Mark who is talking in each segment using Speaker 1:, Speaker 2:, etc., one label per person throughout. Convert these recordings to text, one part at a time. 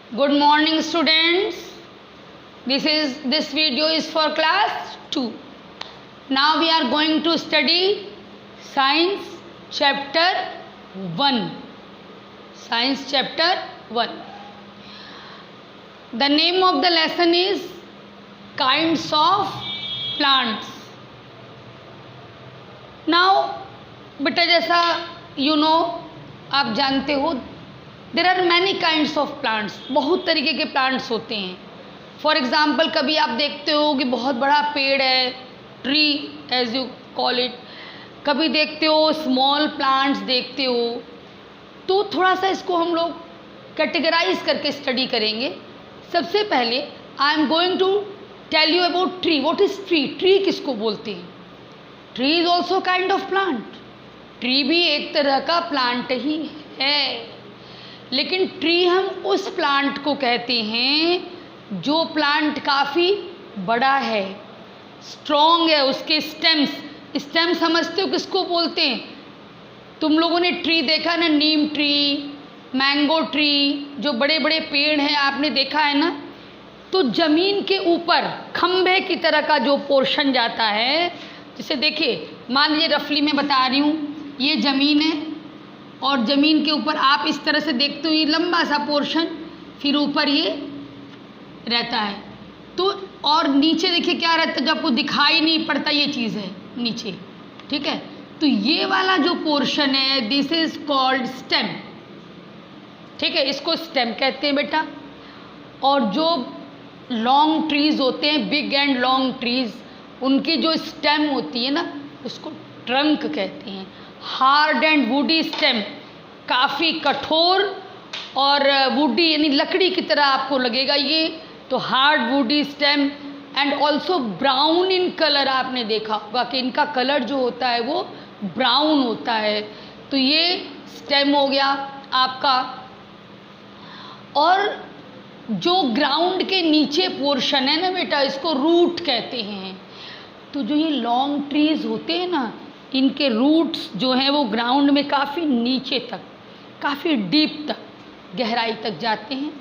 Speaker 1: Good morning, students. This video is for class 2. Now we are going to study Science chapter 1. Science chapter 1. The name of the lesson is Kinds of Plants. Now, बेटा जैसा आप जानते हो there are many kinds of plants, बहुत तरीके के plants होते हैं. फॉर एग्ज़ाम्पल कभी आप देखते हो कि बहुत बड़ा पेड़ है, tree as you call it, कभी देखते हो स्मॉल प्लांट्स देखते हो. तो थोड़ा सा इसको हम लोग कैटेगराइज करके स्टडी करेंगे. सबसे पहले I am going to tell you about tree. What is tree? Tree किसको बोलते हैं? Tree is also kind of plant. Tree भी एक तरह का प्लांट ही है, लेकिन ट्री हम उस प्लांट को कहते हैं जो प्लांट काफ़ी बड़ा है, स्ट्रॉन्ग है. उसके स्टेम समझते हो किसको बोलते हैं? तुम लोगों ने ट्री देखा ना, नीम ट्री, मैंगो ट्री, जो बड़े बड़े पेड़ हैं आपने देखा है ना. तो ज़मीन के ऊपर खंभे की तरह का जो पोर्शन जाता है, जिसे देखिए मान लीजिए रफली मैं बता रही हूँ, ये ज़मीन है और ज़मीन के ऊपर आप इस तरह से देखते हो ये लंबा सा पोर्शन, फिर ऊपर ये रहता है. तो और नीचे देखिए क्या रहता है जो आपको दिखाई नहीं पड़ता, ये चीज़ है नीचे. ठीक है, तो ये वाला जो पोर्शन है दिस इज कॉल्ड स्टेम. ठीक है, इसको स्टेम कहते हैं बेटा. और जो लॉन्ग ट्रीज़ होते हैं, बिग एंड लॉन्ग ट्रीज़, उनकी जो स्टेम होती है ना उसको ट्रंक कहते हैं. हार्ड एंड वुडी स्टेम, काफ़ी कठोर और वुडी यानी लकड़ी की तरह आपको लगेगा ये. तो hard woody stem and also brown in colour. आपने देखा होगा कि इनका कलर जो होता है वो ब्राउन होता है. तो ये स्टेम हो गया आपका. और जो ग्राउंड के नीचे पोर्शन है ना बेटा, इसको रूट कहते हैं. तो जो ये लॉन्ग ट्रीज़ होते हैं ना, इनके रूट्स जो हैं वो ग्राउंड में काफ़ी नीचे तक, काफ़ी डीप तक, गहराई तक जाते हैं.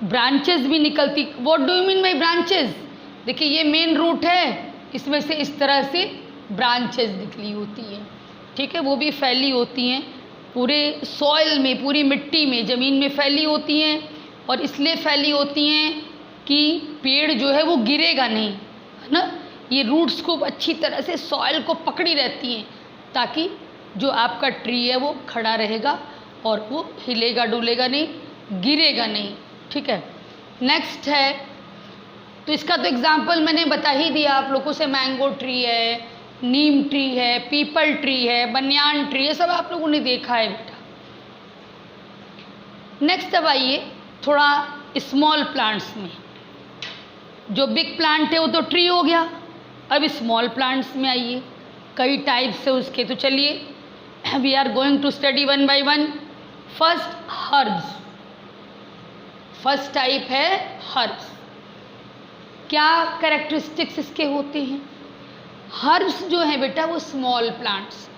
Speaker 1: ब्रांचेस भी निकलती. What do you mean by branches? देखिए ये मेन रूट है, इसमें से इस तरह से ब्रांचेस निकली होती हैं. ठीक है, वो भी फैली होती हैं पूरे सॉइल में, पूरी मिट्टी में, ज़मीन में फैली होती हैं. और इसलिए फैली होती हैं कि पेड़ जो है वो गिरेगा नहीं, है ना. ये रूट्स को अच्छी तरह से सॉइल को पकड़ी रहती हैं ताकि जो आपका ट्री है वो खड़ा रहेगा और वो हिलेगा डुलेगा नहीं, गिरेगा नहीं. ठीक है, नेक्स्ट है. तो इसका तो एग्जांपल मैंने बता ही दिया आप लोगों से. मैंगो ट्री है, नीम ट्री है, पीपल ट्री है, बनियान ट्री है, सब आप लोगों ने देखा है बेटा. नेक्स्ट अब आइए थोड़ा स्मॉल प्लांट्स में. जो बिग प्लांट है वो तो ट्री हो गया. अब स्मॉल प्लांट्स में आइए, कई टाइप्स है उसके. तो चलिए we are going to study one by one. First herbs. First type है हर्ब्स. क्या कैरेक्टरिस्टिक्स इसके होते हैं? हर्ब्स जो है बेटा वो स्मॉल प्लांट्स.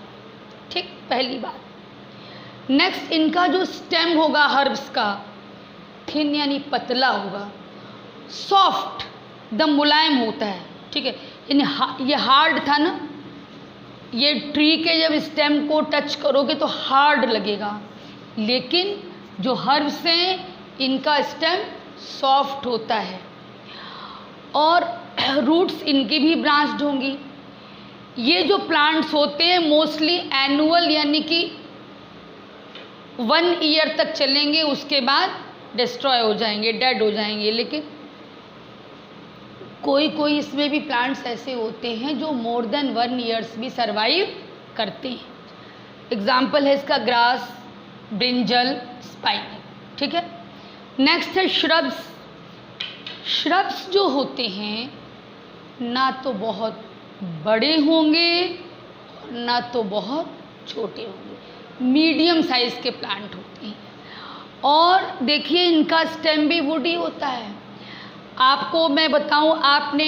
Speaker 1: ठीक, पहली बात. नेक्स्ट, इनका जो स्टेम होगा हर्ब्स का, थिन यानी पतला होगा, सॉफ्ट एकदम मुलायम होता है. ठीक है, यानी ये हार्ड था ना, ये ट्री के जब स्टेम को टच करोगे तो हार्ड लगेगा, लेकिन जो हर्ब्स हैं इनका स्टेम सॉफ्ट होता है. और रूट्स इनकी भी ब्रांच्ड होंगी. ये जो प्लांट्स होते हैं मोस्टली एनुअल यानी कि 1 ईयर तक चलेंगे, उसके बाद डिस्ट्रॉय हो जाएंगे, डेड हो जाएंगे. लेकिन कोई कोई इसमें भी प्लांट्स ऐसे होते हैं जो मोर देन 1 ईयर्स भी सरवाइव करते हैं. एग्जाम्पल है इसका ग्रास, ब्रिंजल, स्पाइनी. ठीक है, नेक्स्ट है श्रब्स. श्रब्स जो होते हैं ना तो बहुत बड़े होंगे और ना तो बहुत छोटे होंगे, मीडियम साइज़ के प्लांट होते हैं. और देखिए इनका स्टेम भी वुडी होता है. आपको मैं बताऊं, आपने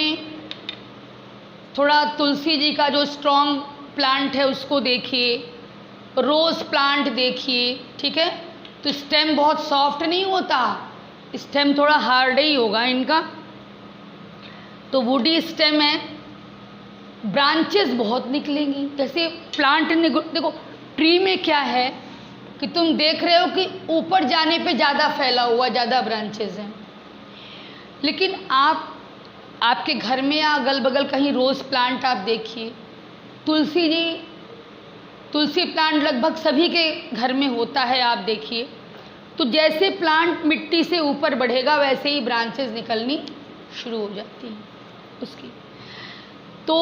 Speaker 1: थोड़ा तुलसी जी का जो स्ट्रॉन्ग प्लांट है उसको देखिए, रोज़ प्लांट देखिए. ठीक है, तो स्टेम बहुत सॉफ्ट नहीं होता, स्टेम थोड़ा हार्ड ही होगा इनका। तो वुडी स्टेम है, ब्रांचेस बहुत निकलेंगी। जैसे प्लांट देखो ट्री में क्या है कि तुम देख रहे हो कि ऊपर जाने पे ज़्यादा फैला हुआ, ज़्यादा ब्रांचेस हैं। लेकिन आपके घर में या अगल बगल कहीं रोज़ प्लांट आप देखिए, तुलसी प्लांट लगभग सभी के घर में होता है, आप देखिए। तो जैसे प्लांट मिट्टी से ऊपर बढ़ेगा वैसे ही ब्रांचेस निकलनी शुरू हो जाती हैं उसकी। तो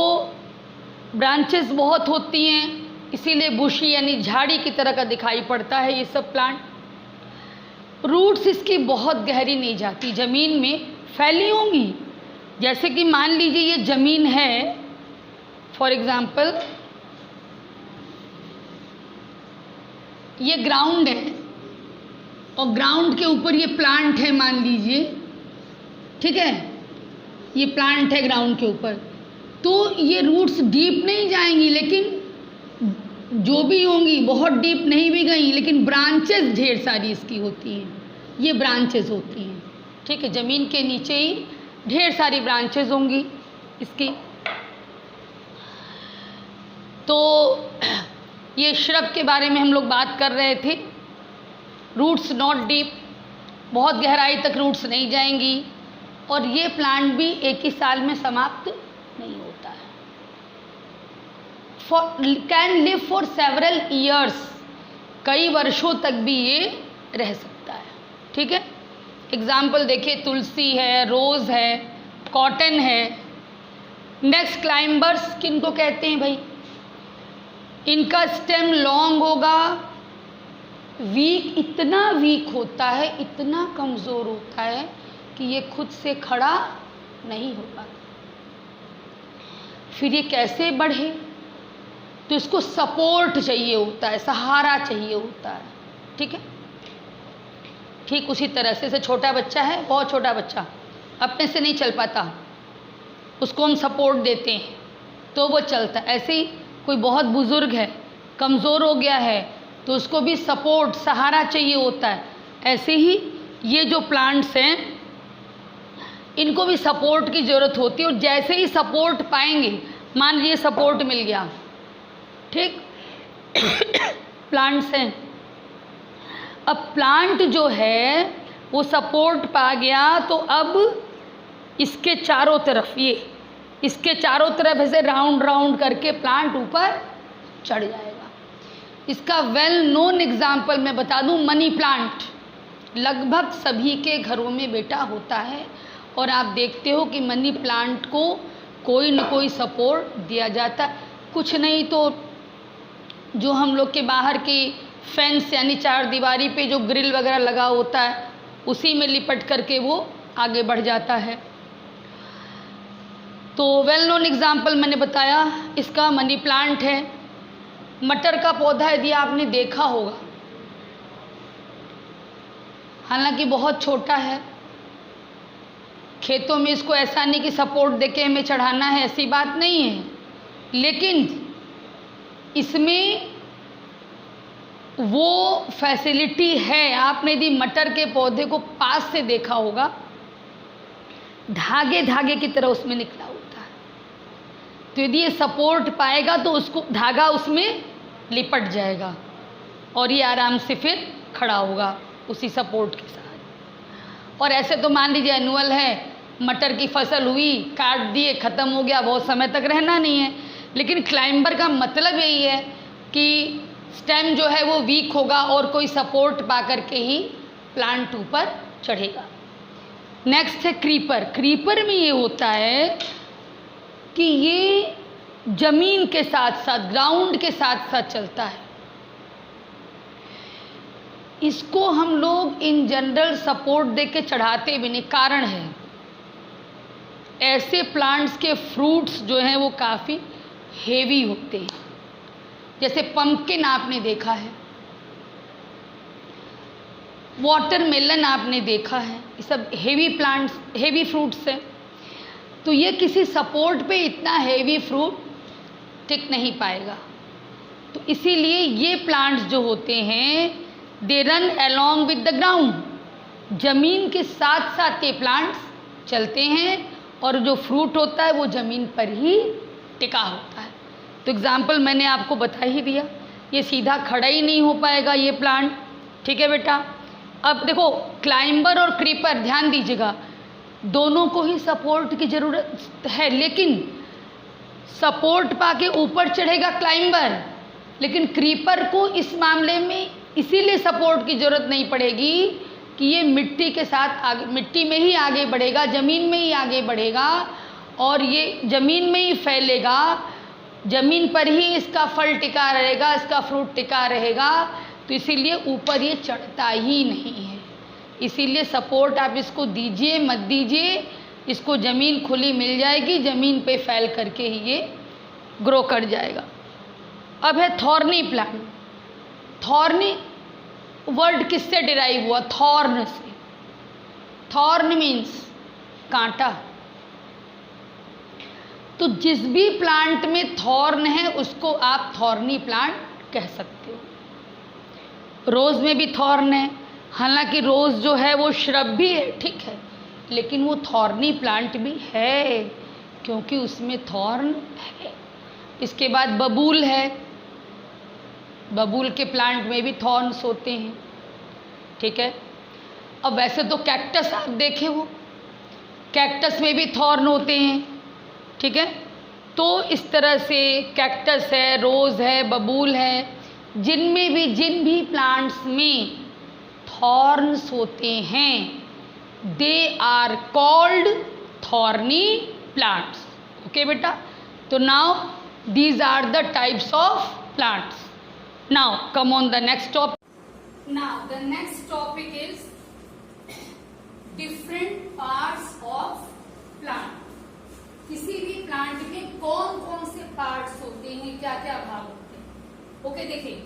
Speaker 1: ब्रांचेस बहुत होती हैं, इसीलिए बुशी यानी झाड़ी की तरह का दिखाई पड़ता है ये सब प्लांट। रूट्स इसकी बहुत गहरी नहीं जाती, ज़मीन में फैली होंगी। जैसे कि मान लीजिए ये ज़मीन है, फॉर एग्ज़ाम्पल ये ग्राउंड है और ग्राउंड के ऊपर ये प्लांट है मान लीजिए, ठीक है, ये प्लांट है ग्राउंड के ऊपर। तो ये रूट्स डीप नहीं जाएंगी, लेकिन जो भी होंगी बहुत डीप नहीं भी गई, लेकिन ब्रांचेस ढेर सारी इसकी होती हैं, ये ब्रांचेस होती हैं, ठीक है। ज़मीन के नीचे ही ढेर सारी ब्रांचेस होंगी इसकी। तो ये श्रब के बारे में हम लोग बात कर रहे थे। रूट्स नॉट डीप, बहुत गहराई तक रूट्स नहीं जाएंगी, और ये प्लांट भी एक ही साल में समाप्त नहीं होता है। Can live for several years, कई वर्षों तक भी ये रह सकता है, ठीक है। एग्जाम्पल देखिए, तुलसी है, रोज़ है, कॉटन है। नेक्स्ट क्लाइंबर्स किनको कहते हैं भाई? इनका स्टेम लॉन्ग होगा, वीक, इतना वीक होता है, इतना कमज़ोर होता है कि ये खुद से खड़ा नहीं हो पाता। फिर ये कैसे बढ़े? तो इसको सपोर्ट चाहिए होता है, सहारा चाहिए होता है, ठीक है। ठीक उसी तरह से छोटा बच्चा है, बहुत छोटा बच्चा अपने से नहीं चल पाता, उसको हम सपोर्ट देते हैं तो वो चलता है। ऐसे ही कोई बहुत बुज़ुर्ग है, कमज़ोर हो गया है, तो उसको भी सपोर्ट, सहारा चाहिए होता है। ऐसे ही ये जो प्लांट्स हैं इनको भी सपोर्ट की ज़रूरत होती है, और जैसे ही सपोर्ट पाएंगे, मान लीजिए सपोर्ट मिल गया, ठीक, प्लांट्स हैं। अब प्लांट जो है वो सपोर्ट पा गया, तो अब इसके चारों तरफ, ये इसके चारों तरफ ऐसे राउंड राउंड करके प्लांट ऊपर चढ़ जाएगा। इसका वेल नोन एग्जाम्पल मैं बता दूं, मनी प्लांट लगभग सभी के घरों में बेटा होता है, और आप देखते हो कि मनी प्लांट को कोई न कोई सपोर्ट दिया जाता है। कुछ नहीं तो जो हम लोग के बाहर की फेंस यानी चार दीवारी पे जो ग्रिल वगैरह लगा होता है, उसी में लिपट करके वो आगे बढ़ जाता है। तो वेल नोन एग्जाम्पल मैंने बताया इसका, मनी प्लांट है। मटर का पौधा यदि आपने देखा होगा, हालांकि बहुत छोटा है, खेतों में इसको ऐसा नहीं कि सपोर्ट देके हमें चढ़ाना है, ऐसी बात नहीं है, लेकिन इसमें वो फैसिलिटी है। आपने यदि मटर के पौधे को पास से देखा होगा, धागे धागे की तरह उसमें निकला होता है, तो यदि ये सपोर्ट पाएगा तो उसको धागा उसमें लिपट जाएगा और ये आराम से फिर खड़ा होगा उसी सपोर्ट के साथ। और ऐसे तो मान लीजिए एनुअल है, मटर की फसल हुई, काट दिए, ख़त्म हो गया, बहुत समय तक रहना नहीं है। लेकिन क्लाइंबर का मतलब यही है कि स्टेम जो है वो वीक होगा और कोई सपोर्ट पा करके ही प्लांट ऊपर चढ़ेगा। नेक्स्ट है क्रीपर। क्रीपर में ये होता है कि ये जमीन के साथ साथ, ग्राउंड के साथ साथ चलता है। इसको हम लोग इन जनरल सपोर्ट दे के चढ़ाते भी नहीं, कारण है ऐसे प्लांट्स के फ्रूट्स जो हैं वो काफ़ी हेवी होते हैं। जैसे पम्पकिन आपने देखा है, वाटरमेलन आपने देखा है, ये सब हेवी प्लांट्स, हेवी फ्रूट्स हैं। तो ये किसी सपोर्ट पे इतना हेवी फ्रूट टिक नहीं पाएगा। तो इसीलिए ये प्लांट्स जो होते हैं they run along with the ground, जमीन के साथ साथ ये प्लांट्स चलते हैं और जो फ्रूट होता है वो ज़मीन पर ही टिका होता है। तो एग्ज़ाम्पल मैंने आपको बता ही दिया, ये सीधा खड़ा ही नहीं हो पाएगा ये प्लांट, ठीक है बेटा। अब देखो क्लाइंबर और क्रीपर, ध्यान दीजिएगा, दोनों को ही सपोर्ट की ज़रूरत है, लेकिन सपोर्ट पाके ऊपर चढ़ेगा क्लाइंबर, लेकिन क्रीपर को इस मामले में इसीलिए सपोर्ट की ज़रूरत नहीं पड़ेगी कि ये मिट्टी के साथ आगे, मिट्टी में ही आगे बढ़ेगा, ज़मीन में ही आगे बढ़ेगा और ये ज़मीन में ही फैलेगा, ज़मीन पर ही इसका फल टिका रहेगा, इसका फ्रूट टिका रहेगा। तो इसीलिए ऊपर ये चढ़ता ही नहीं है। इसीलिए सपोर्ट आप इसको दीजिए मत दीजिए, इसको ज़मीन खुली मिल जाएगी, ज़मीन पे फैल करके ही ये ग्रो कर जाएगा। अब है थॉर्नी प्लांट। थॉर्नी वर्ड किससे डिराइव हुआ? थॉर्न से। थॉर्न मीन्स कांटा। तो जिस भी प्लांट में थॉर्न है उसको आप थॉर्नी प्लांट कह सकते हो। रोज़ में भी थॉर्न है, हालांकि रोज़ जो है वो श्रब भी है, ठीक है, लेकिन वो थॉर्नी प्लांट भी है क्योंकि उसमें थॉर्न है। इसके बाद बबूल है, बबूल के प्लांट में भी थॉर्न्स होते हैं, ठीक है। अब वैसे तो कैक्टस आप देखे हो, कैक्टस में भी थॉर्न होते हैं, ठीक है। तो इस तरह से कैक्टस है, रोज़ है, बबूल है, जिनमें भी जिन भी प्लांट्स में थॉर्न्स होते हैं they are called thorny plants. Okay बेटा, तो now these are the types of plants. Now come on the next topic. Now the next topic is different parts of plant. किसी भी प्लांट में कौन कौन से पार्ट्स होते हैं, क्या क्या भाग होते हैं। ओके देखिए,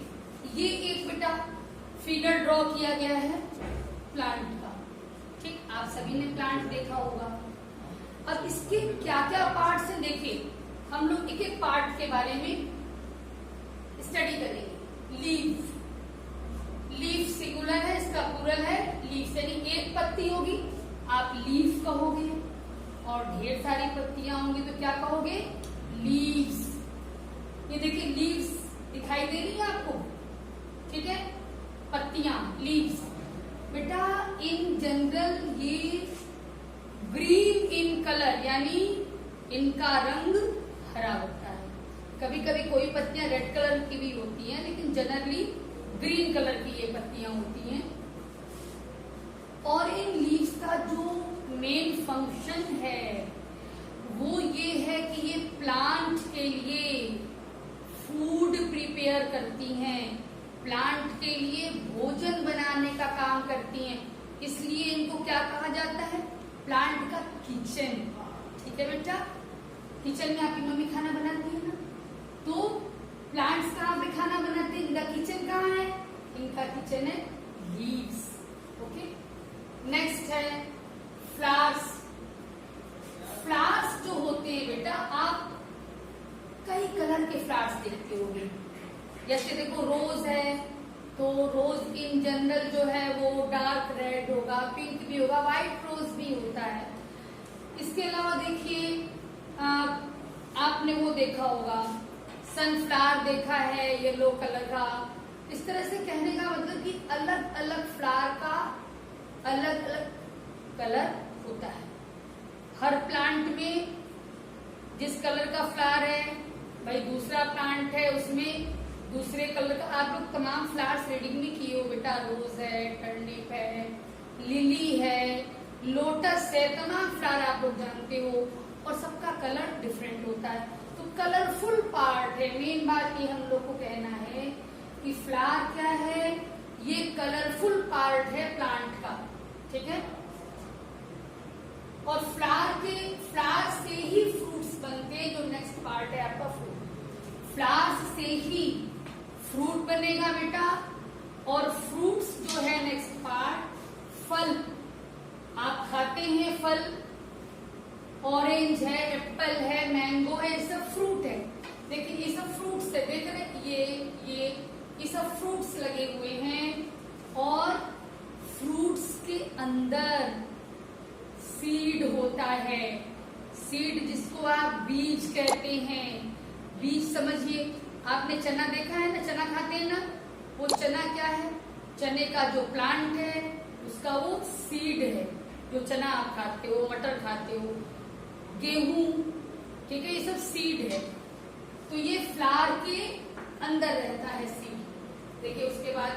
Speaker 1: ये एक बेटा फिगर ड्रॉ किया गया है प्लांट का, ठीक, आप सभी ने प्लांट देखा होगा। अब इसके क्या क्या पार्ट्स हैं देखिए, हम लोग एक एक पार्ट के बारे में स्टडी करेंगे। लीफ, लीफ सिंगुलर है, इसका प्लूरल है लीफ, यानी एक पत्ती होगी आप लीफ कहोगे, और ढेर सारी पत्तियां होंगी तो क्या कहोगे? लीव्स। ये देखिए लीव्स दिखाई दे रही है आपको, ठीक है, पत्तियां, लीव्स। बेटा इन जनरल ये ग्रीन इन कलर, यानी इनका रंग हरा होता है। कभी कभी कोई पत्तियां रेड कलर की भी होती हैं, लेकिन जनरली ग्रीन कलर की ये पत्तियां होती हैं। और इन लीव्स का जो मेन फंक्शन है वो ये है कि ये प्लांट के लिए फूड प्रिपेयर करती हैं, प्लांट के लिए भोजन बनाने का काम करती हैं। इसलिए इनको क्या कहा जाता है? प्लांट का किचन, ठीक है बेटा। किचन में आपकी मम्मी खाना बनाती है ना, तो प्लांट्स कहाँ पे खाना बनाते हैं? इनका किचन कहाँ है? इनका किचन है लीव्स। ओके, नेक्स्ट है फ्लावर्स। फ्लावर्स जो होते हैं बेटा, आप कई कलर के फ्लावर्स देखते होंगे। जैसे देखो रोज है, तो रोज इन जनरल जो है वो डार्क रेड होगा, पिंक भी होगा, व्हाइट रोज भी होता है। इसके अलावा देखिए आपने वो देखा होगा सनफ्लावर देखा है येलो कलर का। इस तरह से कहने का मतलब कि अलग अलग फ्लावर का अलग अलग कलर होता है। हर प्लांट में जिस कलर का फ्लावर है, भाई दूसरा प्लांट है उसमें दूसरे कलर का। आप लोग तमाम फ्लावर्स रीडिंग भी किए हो बेटा, रोज है, टर्निप है, लिली है, लोटस है, तमाम फ्लावर आप लोग जानते हो, और सबका कलर डिफरेंट होता है। तो कलरफुल पार्ट है। मेन बात ये हम लोग को कहना है कि फ्लावर क्या है? ये कलरफुल पार्ट है प्लांट का, ठीक है। और फ्लावर से ही फ्रूट्स बनते हैं। जो नेक्स्ट पार्ट है आपका फ्रूट, फ्लावर्स से ही फ्रूट बनेगा बेटा। और फ्रूट्स जो है नेक्स्ट पार्ट, फल आप खाते हैं, फल ऑरेंज है, एप्पल है, मैंगो है, ये सब फ्रूट है। देखिए ये सब फ्रूट्स है, देख रहे ये सब फ्रूट्स लगे हुए हैं। और फ्रूट्स के अंदर सीड होता है। सीड जिसको आप बीज कहते हैं। बीज समझिए, आपने चना देखा है ना, चना खाते हैं ना, वो चना क्या है? चने का जो प्लांट है उसका वो सीड है, जो चना आप खाते हो, मटर खाते हो, गेहूं, ठीक है, ये सब सीड है। तो ये फ्लावर के अंदर रहता है सीड। देखिए उसके बाद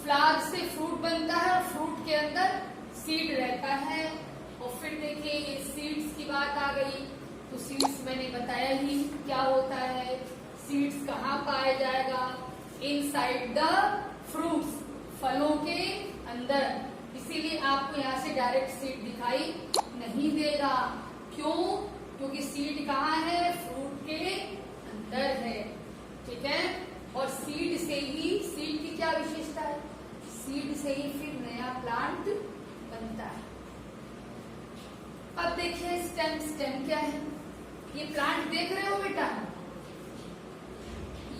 Speaker 1: फ्लावर से फ्रूट बनता है और फ्रूट के अंदर सीड रहता है। और फिर देखिए ये सीड्स की बात आ गई, तो सीड्स मैंने बताया ही क्या होता है। सीड्स कहाँ पाया जाएगा? इनसाइड द फ्रूट्स, फलों के अंदर। इसीलिए आपको यहाँ से डायरेक्ट सीड दिखाई नहीं देगा। क्यों? क्योंकि सीड कहाँ है? फ्रूट के अंदर है, ठीक है। और सीड से ही, सीड की क्या विशेषता है? सीड से ही फिर नया प्लांट बनता है। अब देखिए स्टेम। स्टेम क्या है? ये प्लांट देख रहे हो बेटा,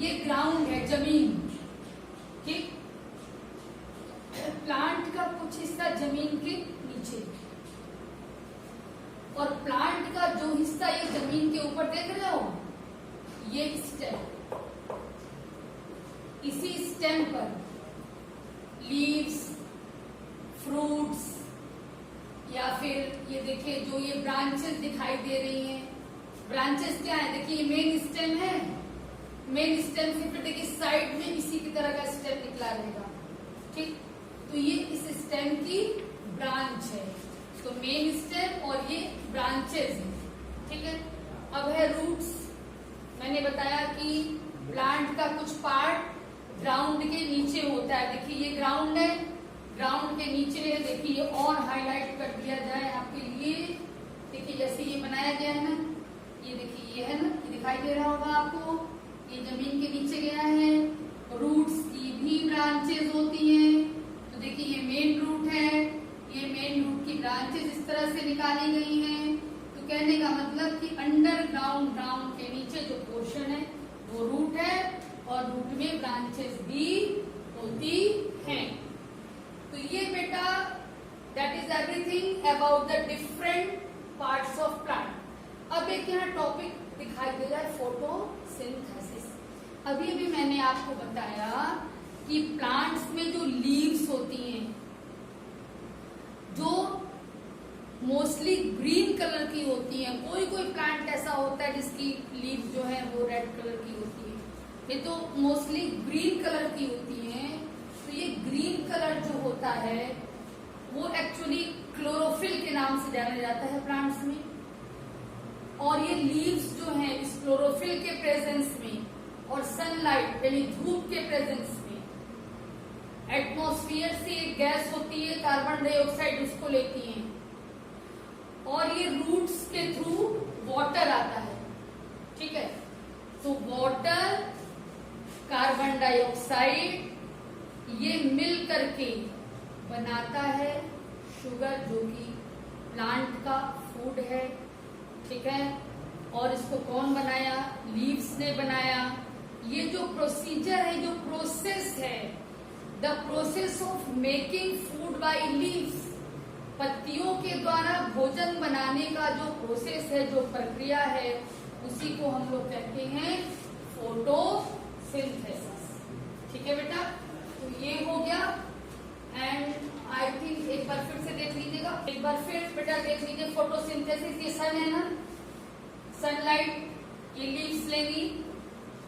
Speaker 1: ये ग्राउंड है, जमीन, ठीक। प्लांट का कुछ हिस्सा जमीन के नीचे और प्लांट का जो हिस्सा ये जमीन के ऊपर देख रहे हो, ये स्टेम। इसी स्टेम पर लीव्स, फ्रूट्स, या फिर ये देखिए जो ये ब्रांचेस दिखाई दे रही हैं। ब्रांचेस क्या है? देखिए ये मेन स्टेम है। मेन स्टेम से फिर देखिए साइड में इसी की तरह का स्टेम निकला रहेगा, ठीक। तो ये इस स्टेम की ब्रांच है। तो मेन स्टेम और ये ब्रांचेस है, ठीक है। अब है रूट्स। मैंने बताया कि प्लांट का कुछ पार्ट ग्राउंड के नीचे होता है। देखिए ये ग्राउंड है, ग्राउंड के नीचे है। देखिए ये और हाईलाइट कर दिया जाए आपके लिए। देखिए जैसे ये बनाया गया है ना, ये देखिए ये है ना, ये दिखाई दे रहा होगा आपको, ये जमीन के नीचे गया है। रूट्स की भी ब्रांचेस होती हैं। तो देखिए ये मेन रूट है, ये मेन रूट की ब्रांचेस इस तरह से निकाली गई हैं। तो कहने का मतलब कि अंडरग्राउंड, ग्राउंड के नीचे जो पोर्शन है वो रूट है और रूट में ब्रांचेस भी होती हैं। तो ये बेटा that is everything about the different parts of plant. अब एक यहाँ टॉपिक दिखाई दे रहा है, फोटोसिंथेसिस। अभी भी मैंने आपको बताया कि प्लांट्स में जो लीव्स होती हैं, जो मोस्टली ग्रीन कलर की होती हैं, कोई कोई प्लांट ऐसा होता है जिसकी लीव्स जो है वो रेड कलर की होती है, ये तो मोस्टली ग्रीन कलर की होती हैं। तो ये ग्रीन कलर जो होता है वो एक्चुअली क्लोरोफिल के नाम से जाना जाता है प्लांट्स में। और ये लीव्स जो हैं इस क्लोरोफिल के प्रेजेंस में और सनलाइट यानी धूप के प्रेजेंस में एटमॉस्फेयर से एक गैस होती है कार्बन डाइऑक्साइड, उसको लेती हैं और ये रूट्स के थ्रू वाटर आता है, ठीक है। तो वाटर, कार्बन डाइऑक्साइड, ये मिल करके बनाता है शुगर, जो कि प्लांट का फूड है, ठीक है। और इसको कौन बनाया? लीव्स ने बनाया। ये जो प्रोसीजर है, जो प्रोसेस है, the process of making food by leaves, पत्तियों के द्वारा भोजन बनाने का जो प्रोसेस है, जो प्रक्रिया है, उसी को हम लोग कहते हैं फोटोसिंथेसिस, ठीक है बेटा। तो ये हो गया। एंड आई थिंक एक बार फिर से देख लीजिएगा, एक बार फिर बेटा देख लीजिए फोटोसिंथेसिस। ये सन है ना, सनलाइट, ये लीव्स लेंगी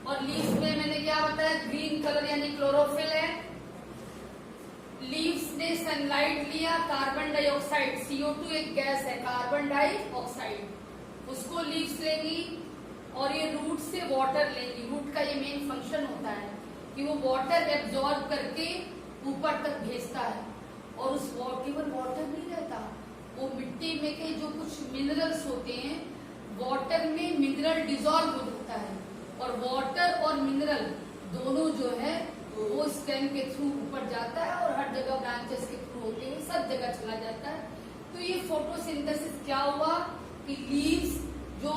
Speaker 1: और लीव्स में मैंने क्या बताया, ग्रीन कलर यानी क्लोरोफिल है। लीव्स ने सनलाइट लिया, कार्बन डाइऑक्साइड, CO2 एक गैस है, कार्बन डाइऑक्साइड, उसको लीव्स लेंगी और ये रूट से वाटर लेंगी। रूट का ये मेन फंक्शन होता है कि वो वाटर एब्जॉर्ब करके ऊपर तक भेजता है। और उस केवल वाटर नहीं रहता, वो मिट्टी में के जो कुछ मिनरल्स होते हैं, वाटर में मिनरल डिजॉल्व हो जाता है और वाटर और मिनरल दोनों जो है वो स्टेम के थ्रू ऊपर जाता है और हर जगह ब्रांचेस के थ्रू होते हुए सब जगह चला जाता है। तो ये फोटोसिंथेसिस क्या हुआ कि लीव्स जो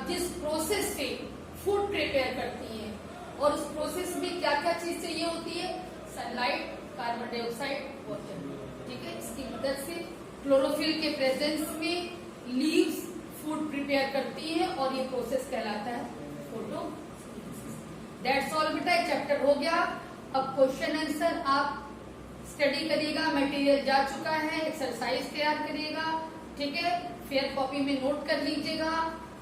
Speaker 1: जिस प्रोसेस से फूड प्रिपेयर करती हैं और उस प्रोसेस में क्या क्या चीज चाहिए होती है, सनलाइट, कार्बन डाइऑक्साइड वाटर। ठीक है, इसकी मदद से क्लोरोफिल के प्रेजेंस में लीव्स फूड प्रिपेयर करती हैं और ये प्रोसेस कहलाता है फोटोसिंथेसिस। दैट्स ऑल बेटा, चैप्टर हो गया। अब क्वेश्चन आंसर आप स्टडी करिएगा, मटेरियल जा चुका है, एक्सरसाइज तैयार करिएगा। ठीक है, फेयर कॉपी में नोट कर लीजिएगा।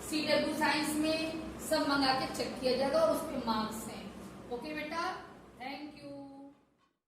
Speaker 1: CW साइंस में सब मंगा के चेक किया जाएगा और उस पर मार्क्स हैं। ओके बेटा, थैंक यू।